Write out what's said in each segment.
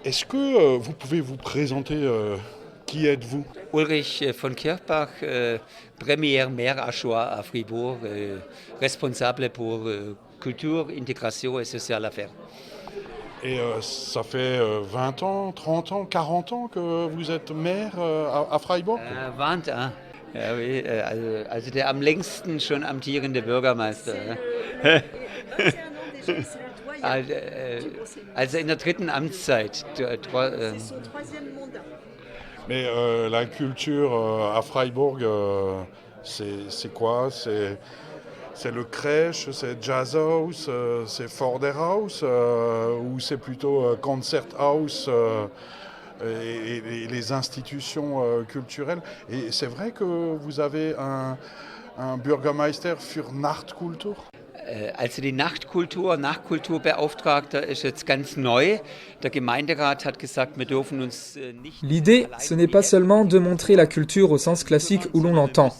Est-ce que vous pouvez vous présenter qui êtes-vous? Ulrich von Kirchbach, Premier maire adjoint à Fribourg, responsable pour culture, intégration et sociale affaires. Et ça fait 20 ans, 30 ans, 40 ans que vous êtes maire à Freiburg? 20 ans. Ja, oui, also der am längsten schon amtierende Bürgermeister. Also, also in der dritten Amtszeit. Mais la culture à Freiburg, c'est quoi? C'est le crèche, c'est jazz house, c'est Forder House ou c'est plutôt concert house et les institutions culturelles. Et c'est vrai que vous avez un Bürgermeister für Nachtkultur? Also die Nachtkulturbeauftragter ist jetzt ganz neu. Der Gemeinderat hat gesagt, wir dürfen uns nicht... L'idée, ce n'est pas seulement de montrer la culture au sens classique où l'on l'entend,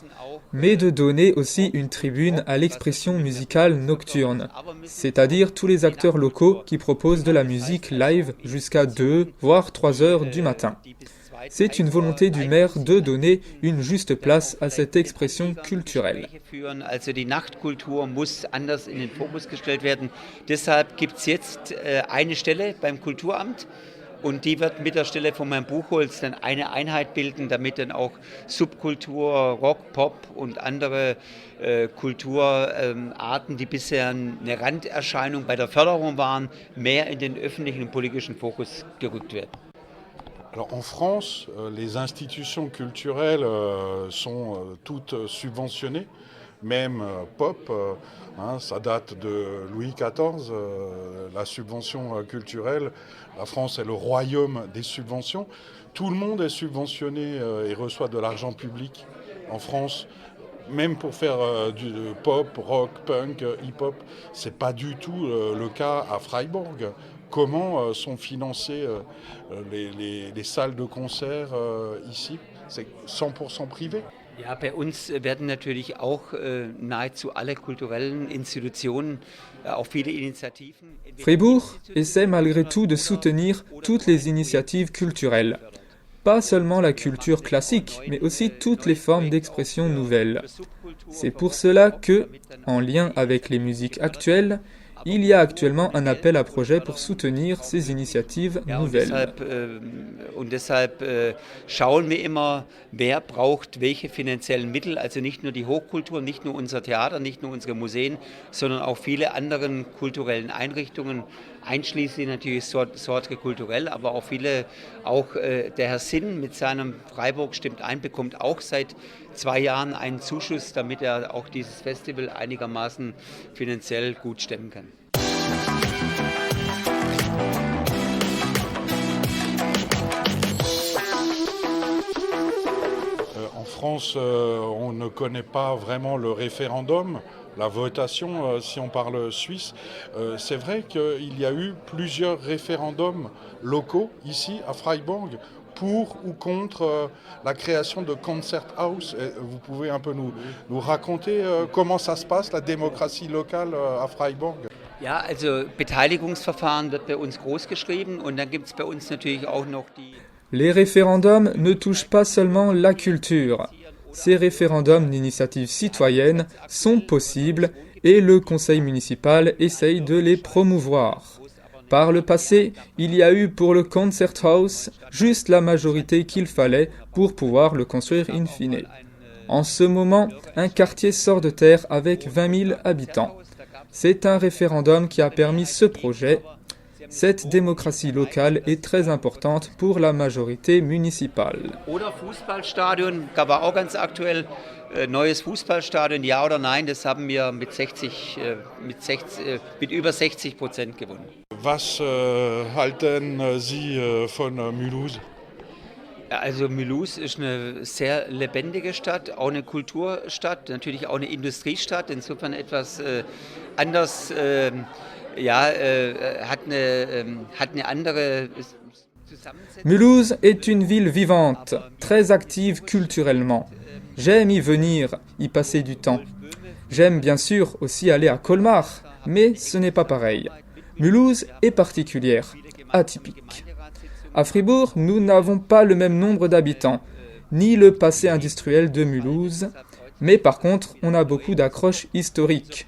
mais de donner aussi une tribune à l'expression musicale nocturne, c'est-à-dire tous les acteurs locaux qui proposent de la musique live jusqu'à 2, voire 3 heures du matin. C'est une volonté du maire de donner une juste place à cette expression culturelle. Also die Nachtkultur muss anders in den Fokus gestellt werden. Deshalb gibt es jetzt eine Stelle beim Kulturamt. Und die wird mit der Stelle von Herrn Buchholz dann eine Einheit bilden, damit dann auch Subkultur, Rock, Pop und andere Kulturarten, die bisher eine Randerscheinung bei der Förderung waren, mehr in den öffentlichen und politischen Fokus gerückt werden. Alors en France, les institutions culturelles sont toutes subventionnées, même pop, ça date de Louis XIV, la subvention culturelle. La France est le royaume des subventions. Tout le monde est subventionné et reçoit de l'argent public en France. Même pour faire du pop, rock, punk, hip-hop, c'est pas du tout le cas à Freiburg. Comment sont financées les salles de concert ici? C'est 100% privé. Ja, bei uns werden natürlich auch nahezu alle kulturellen Institutionen, auch viele Initiativen. Fribourg essaie malgré tout de soutenir toutes les initiatives culturelles. Pas seulement la culture classique, mais aussi toutes les formes d'expression nouvelles. C'est pour cela que, en lien avec les musiques actuelles, il y a actuellement un appel à projet pour soutenir ces initiatives nouvelles. Und deshalb schauen wir immer, wer braucht welche finanziellen Mittel, also nicht nur die Hochkultur, nicht nur unser Theater, nicht nur unsere Museen, sondern auch viele andere kulturellen Einrichtungen, einschließlich natürlich Sorte kulturell, aber auch viele, auch der Herr Sinn mit seinem Freiburg stimmt ein, bekommt auch seit 2 Jahren einen Zuschuss, damit er auch dieses Festival einigermaßen finanziell gut stemmen kann. En France, on ne connaît pas vraiment le référendum, la votation, si on parle suisse. C'est vrai qu'il y a eu plusieurs référendums locaux ici à Freiburg pour ou contre la création de Concert House. Vous pouvez un peu nous raconter comment ça se passe, la démocratie locale à Freiburg? Ja, also Beteiligungsverfahren wird bei uns groß geschrieben und dann gibt es bei uns natürlich auch noch die... Les référendums ne touchent pas seulement la culture. Ces référendums d'initiative citoyenne sont possibles et le conseil municipal essaye de les promouvoir. Par le passé, il y a eu pour le Concert House juste la majorité qu'il fallait pour pouvoir le construire in fine. En ce moment, un quartier sort de terre avec 20 000 habitants. C'est un référendum qui a permis ce projet. Cette démocratie locale est très importante pour la majorité municipale. Oder Fußballstadion, war auch ganz aktuell, neues Fußballstadion, ja oder nein, das haben wir mit über 60% gewonnen. Was halten Sie von Mulhouse? Also Mulhouse ist eine sehr lebendige Stadt, auch eine Kulturstadt, natürlich auch eine Industriestadt, insofern etwas anders, hat eine andere Zusammensetzung. Mulhouse est une ville vivante, très active culturellement. J'aime y venir, y passer du temps. J'aime bien sûr aussi aller à Colmar, mais ce n'est pas pareil. Mulhouse est particulière, atypique. À Fribourg, nous n'avons pas le même nombre d'habitants, ni le passé industriel de Mulhouse, mais par contre, on a beaucoup d'accroches historiques.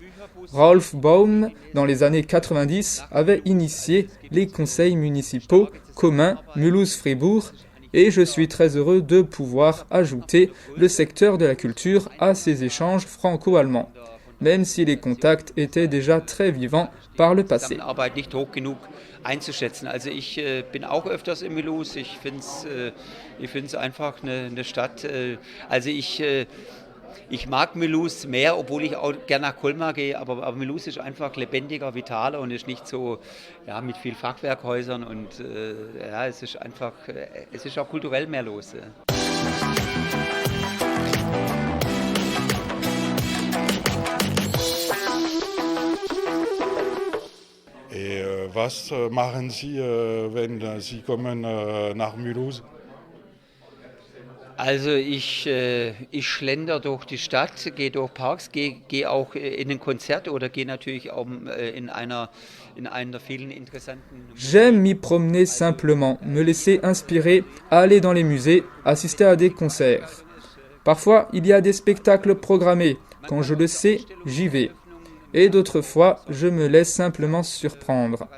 Rolf Baum, dans les années 90, avait initié les conseils municipaux communs Mulhouse-Fribourg et je suis très heureux de pouvoir ajouter le secteur de la culture à ces échanges franco-allemands, même si les contacts étaient déjà très vivants par le passé. Einzuschätzen. Also ich bin auch öfters in Mulhouse. Ich finde es einfach eine Stadt. Also ich mag Mulhouse mehr, obwohl ich auch gerne nach Colmar gehe. Aber Mulhouse ist einfach lebendiger, vitaler und ist nicht so mit viel Fachwerkhäusern und es ist einfach, es ist auch kulturell mehr los. Was machen Sie, wenn Sie kommen nach Mulhouse? Also ich schlender durch die Stadt, gehe durch Parks, gehe auch in ein Konzert oder gehe natürlich auch in einer der vielen interessanten... J'aime m'y promener simplement, me laisser inspirer, aller dans les musées, assister à des concerts. Parfois, il y a des spectacles programmés. Quand je le sais, j'y vais. Et d'autres fois, je me laisse simplement surprendre.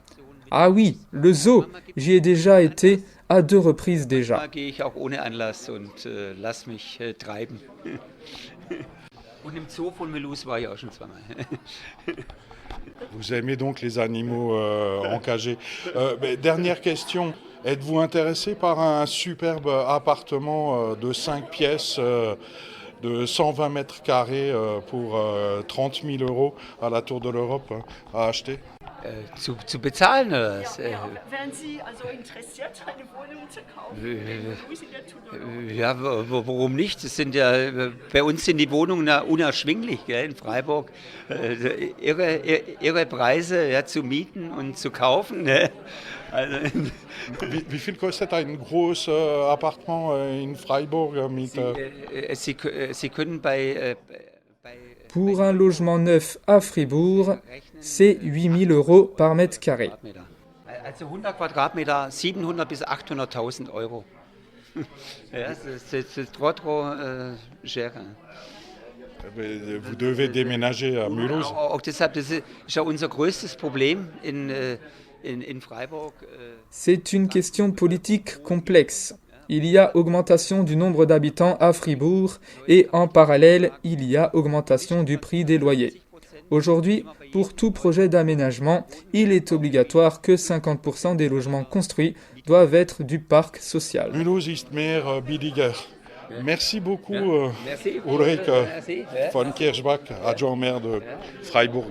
Ah oui, le zoo, j'y ai déjà été à 2 reprises déjà. Da gehe ich auch ohne Anlass und lass mich treiben. Und im Zoo von Mulhouse war ich auch schon zweimal. Vous aimez donc les animaux encagés. Dernière question, êtes-vous intéressé par un superbe appartement de 5 pièces de 120 mètres carrés pour 30 000 € à la Tour de l'Europe à acheter? Zu bezahlen oder was? Wären Sie also interessiert, eine Wohnung zu kaufen? Ja, warum nicht? Es sind bei uns sind die Wohnungen unerschwinglich, gell, in Freiburg. Irre Preise zu mieten und zu kaufen. Ne? Also, wie viel kostet ein großes Appartement in Freiburg? Sie können bei Pour un logement neuf à Fribourg, c'est 8 000 € par mètre carré. Also 100 Quadratmeter, 700 bis 800.000 €. Ja, c'est trop cher. Vous devez déménager à Mulhouse. Auch deshalb, das ist ja unser größtes Problem in Freiburg. C'est une question politique complexe. Il y a augmentation du nombre d'habitants à Fribourg et en parallèle, il y a augmentation du prix des loyers. Aujourd'hui, pour tout projet d'aménagement, il est obligatoire que 50% des logements construits doivent être du parc social. Mulhouse ist mehr billiger. Merci beaucoup, Ulrich von Kirchbach, adjoint maire de Freiburg.